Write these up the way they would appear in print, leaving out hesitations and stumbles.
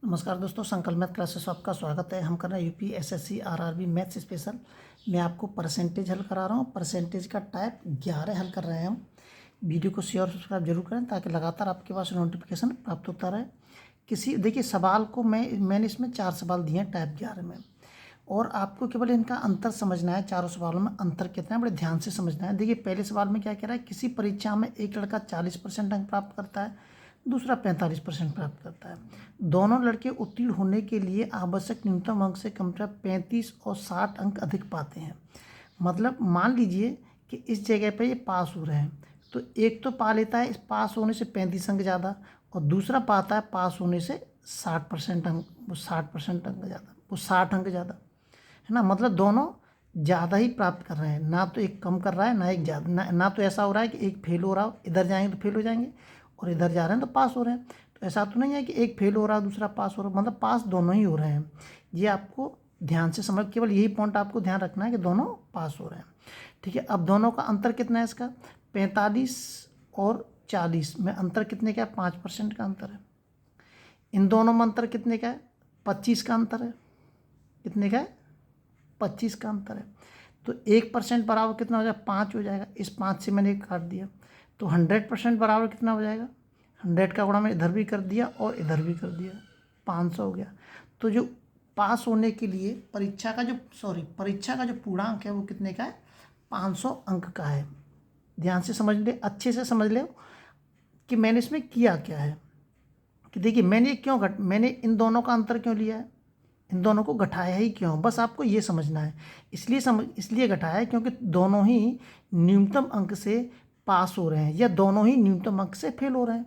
नमस्कार दोस्तों, संकल्प मैथ क्लासेस में आपका स्वागत है। हम कर रहे हैं UP SSC RRB maths special. मैं आपको परसेंटेज हल करा रहा हूँ। परसेंटेज का टाइप 11 हल कर रहे हैं हम। वीडियो को शेयर और सब्सक्राइब जरूर करें ताकि लगातार आपके पास नोटिफिकेशन प्राप्त होता रहे। देखिए सवाल को मैंने इसमें 4 सवाल दिए हैं टाइप 11 में, और आपको केवल इनका अंतर समझना है। चारों सवालों में अंतर कितना है बड़े ध्यान से समझना है। देखिए पहले सवाल में क्या कह रहा है, किसी परीक्षा में एक लड़का 40% अंक प्राप्त करता है, दूसरा 45% प्राप्त करता है। दोनों लड़के उत्तीर्ण होने के लिए आवश्यक न्यूनतम अंक से कम 35 और 60 अंक अधिक पाते हैं। मतलब मान लीजिए कि इस जगह पे ये पास हो रहे हैं, तो एक तो पा लेता है इस पास होने से 35 अंक ज़्यादा, और दूसरा पाता है पास होने से 60% अंक, वो 60% अंक ज़्यादा, वो 60 अंक ज़्यादा, है ना। मतलब दोनों ज़्यादा ही प्राप्त कर रहे हैं, ना तो एक कम कर रहा है ना एक ज़्यादा। ना तो ऐसा हो रहा है कि एक फेल हो रहा हो, इधर जाएंगे तो फेल हो जाएंगे, और इधर जा रहे हैं तो पास हो रहे हैं। तो ऐसा तो नहीं है कि एक फेल हो रहा है दूसरा पास हो रहा है, मतलब पास दोनों ही हो रहे हैं। ये आपको ध्यान से समझ, केवल यही पॉइंट आपको ध्यान रखना है कि दोनों पास हो रहे हैं। ठीक है, अब दोनों का अंतर कितना है इसका, 45 और 40 में अंतर कितने का है, 5% का अंतर है। इन दोनों में अंतर कितने का है, 25 का अंतर है। कितने का है, 25 का अंतर है। तो 1% बराबर कितना हो जाएगा, 5 हो जाएगा। इस 5 से मैंने काट दिया, तो 100% बराबर कितना हो जाएगा, 100 का गुणा मैं इधर भी कर दिया और इधर भी कर दिया, 500 हो गया। तो जो पास होने के लिए परीक्षा का जो पूर्णांक है वो कितने का है, 500 अंक का है। ध्यान से समझ ले, अच्छे से समझ ले कि मैंने इसमें किया क्या है। कि देखिए मैंने इन दोनों का अंतर क्यों लिया है, इन दोनों को घटाया ही क्यों, बस आपको ये समझना है। इसलिए घटाया है क्योंकि दोनों ही न्यूनतम अंक से पास हो रहे हैं, या दोनों ही न्यूनतम अंक से फेल हो रहे हैं।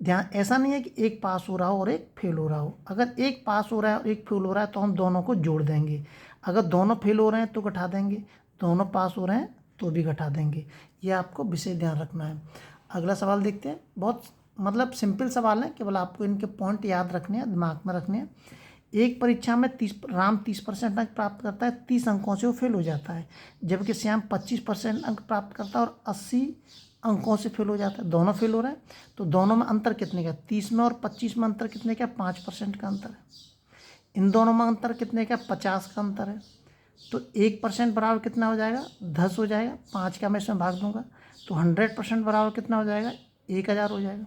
ध्यान, ऐसा नहीं है कि एक पास हो रहा हो और एक फेल हो रहा हो। अगर एक पास हो रहा है और एक फेल हो रहा है तो हम दोनों को जोड़ देंगे। अगर दोनों फेल हो रहे हैं तो घटा देंगे, दोनों पास हो रहे हैं तो भी घटा देंगे। ये आपको विशेष ध्यान रखना है। अगला सवाल देखते हैं। बहुत मतलब सिंपल सवाल है, केवल आपको इनके पॉइंट याद रखने हैं, दिमाग में रखने हैं। एक परीक्षा में 30% अंक प्राप्त करता है, 30 अंकों से वो फेल हो जाता है, जबकि श्याम 25% अंक प्राप्त करता है और 80 अंकों से फेल हो जाता है। दोनों फेल हो रहे हैं, तो दोनों में अंतर कितने का, 30 में और 25 में अंतर कितने का, 5% का अंतर है। इन दोनों में अंतर कितने का, 50 का अंतर है। तो 1% बराबर कितना हो जाएगा, 10 हो जाएगा। 5 का मैं इसमें भाग दूंगा, तो 100% बराबर कितना हो जाएगा, 1000 हो जाएगा।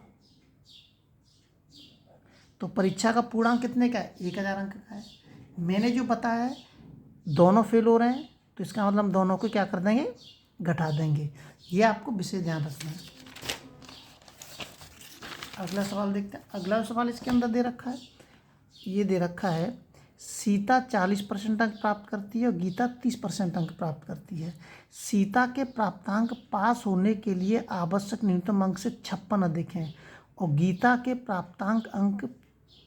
तो परीक्षा का पूर्णांक कितने का है, 1000 अंक का है। मैंने जो बताया है दोनों फेल हो रहे हैं, तो इसका मतलब दोनों को क्या कर देंगे, घटा देंगे। ये आपको विशेष ध्यान रखना है। अगला सवाल देखते हैं। अगला सवाल इसके अंदर दे रखा है, ये दे रखा है, सीता 40% अंक प्राप्त करती है और गीता 30% अंक प्राप्त करती है। सीता के प्राप्तांक पास होने के लिए आवश्यक न्यूनतम अंक से 56 अधिक हैं, और गीता के प्राप्तांक अंक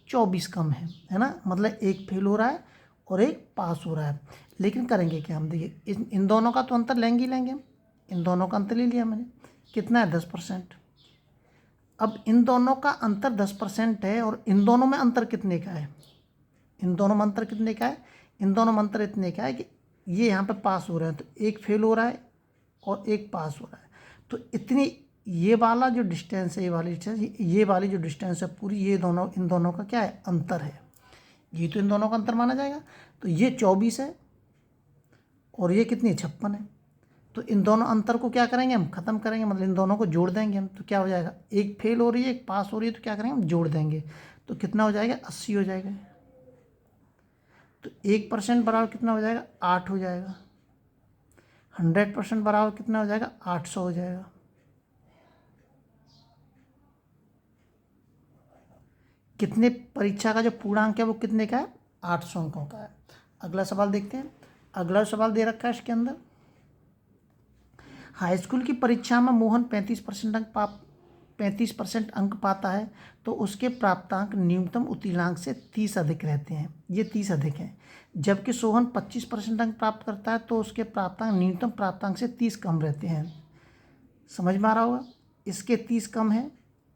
24 कम है ना। मतलब एक फेल हो रहा है और एक पास हो रहा है। लेकिन करेंगे क्या हम, देखिए इन दोनों का तो अंतर लेंगे ही लेंगे हम। इन दोनों का अंतर ले लिया मैंने, कितना है, 10%। अब इन दोनों का अंतर 10% है, और इन दोनों में अंतर कितने का है, इन दोनों में अंतर कितने का है, इन दोनों में अंतर इतने का है कि ये यहाँ पे पास हो रहे हैं, तो एक फेल हो रहा है और एक पास हो रहा है। तो इतनी ये वाला जो डिस्टेंस है, ये वाली जो डिस्टेंस है पूरी, ये दोनों इन दोनों का क्या है, अंतर है। ये तो इन दोनों का अंतर माना जाएगा। तो ये 24 है और ये कितनी है, 56 है। तो इन दोनों अंतर को क्या करेंगे हम, खत्म करेंगे, मतलब इन दोनों को जोड़ देंगे हम। तो क्या हो जाएगा, एक फेल हो रही है एक पास हो रही है, तो क्या करेंगे हम, जोड़ देंगे। तो कितना हो जाएगा, 80 हो जाएगा। तो 1% बराबर कितना हो जाएगा, 8 हो जाएगा। 100% बराबर कितना हो जाएगा, 800 हो जाएगा। कितने परीक्षा का जो पूर्णांक है वो कितने का है, 800 अंकों का है। अगला सवाल देखते हैं। अगला सवाल दे रखा है इसके अंदर, हाई स्कूल की परीक्षा में मोहन 35% अंक पाता है, तो उसके प्राप्तांक न्यूनतम उत्तीर्णांक से 30 अधिक रहते हैं, ये 30 अधिक हैं। जबकि सोहन 25% अंक प्राप्त करता है, तो उसके प्राप्तांक न्यूनतम प्राप्तांक से 30 कम रहते हैं। समझ में आ रहा होगा, इसके 30 कम है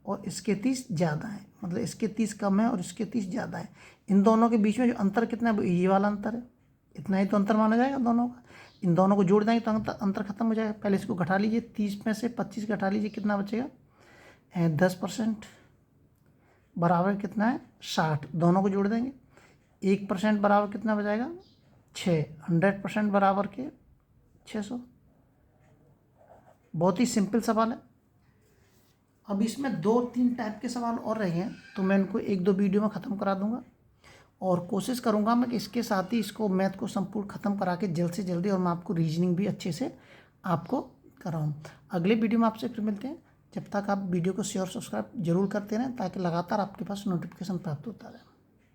और इसके 30 ज़्यादा है। मतलब इसके 30 कम है और इसके 30 ज़्यादा है। इन दोनों के बीच में जो अंतर कितना है, ये वाला अंतर है। इतना ही तो अंतर माना जाएगा दोनों का। इन दोनों को जोड़ देंगे तो अंतर खत्म हो जाएगा। पहले इसको घटा लीजिए, 30 में से 25 घटा लीजिए, कितना बचेगा, 10%। बराबर कितना है 60, दोनों को जोड़ देंगे। 1% बराबर कितना बजाएगा 6, 100% बराबर के 600। बहुत ही सिंपल सवाल है। अब इसमें 2-3 टाइप के सवाल और रह गए, तो मैं इनको 1-2 वीडियो में ख़त्म करा दूंगा और कोशिश करूंगा मैं कि इसके साथ ही इसको मैथ को संपूर्ण ख़त्म करा के जल्द से जल्दी, और मैं आपको रीजनिंग भी अच्छे से आपको कराऊँ। अगले वीडियो में आपसे फिर मिलते हैं। जब तक आप वीडियो को शेयर सब्सक्राइब जरूर करते रहें ताकि लगातार आपके पास नोटिफिकेशन प्राप्त होता रहे।